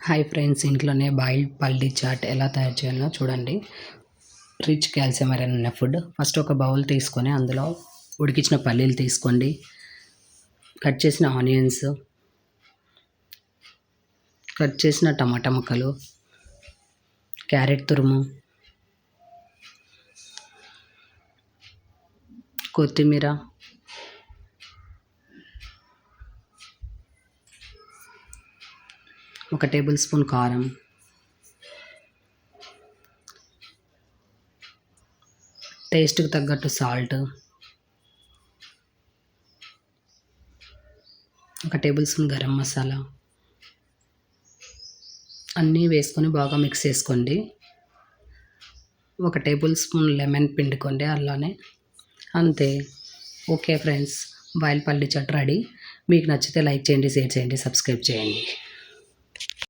Hi friends, ఇంట్లోనే boiled పల్లి chat ఎలా తయారు చేయాలో చూడండి. రిచ్ కాల్షియం ఐరన్ ఉన్న ఫుడ్. ఫస్ట్ ఒక బౌల్ తీసుకొని అందులో ఉడికించిన పల్లీలు తీసుకోండి, కట్ చేసిన ఆనియన్స్, కట్ చేసిన టమాటా ముక్కలు, క్యారెట్ తురుము, కొత్తిమీర, ఒక టేబుల్ స్పూన్ కారం, టేస్ట్కి తగ్గట్టు సాల్ట్, ఒక టేబుల్ స్పూన్ గరం మసాలా అన్నీ వేసుకొని బాగా మిక్స్ చేసుకోండి. ఒక టేబుల్ స్పూన్ లెమన్ పిండుకోండి అలానే. అంతే. ఓకే ఫ్రెండ్స్, బాయిల్డ్ పల్లి చాట్ రెడీ. మీకు నచ్చితే లైక్ చేయండి, షేర్ చేయండి, సబ్స్క్రైబ్ చేయండి.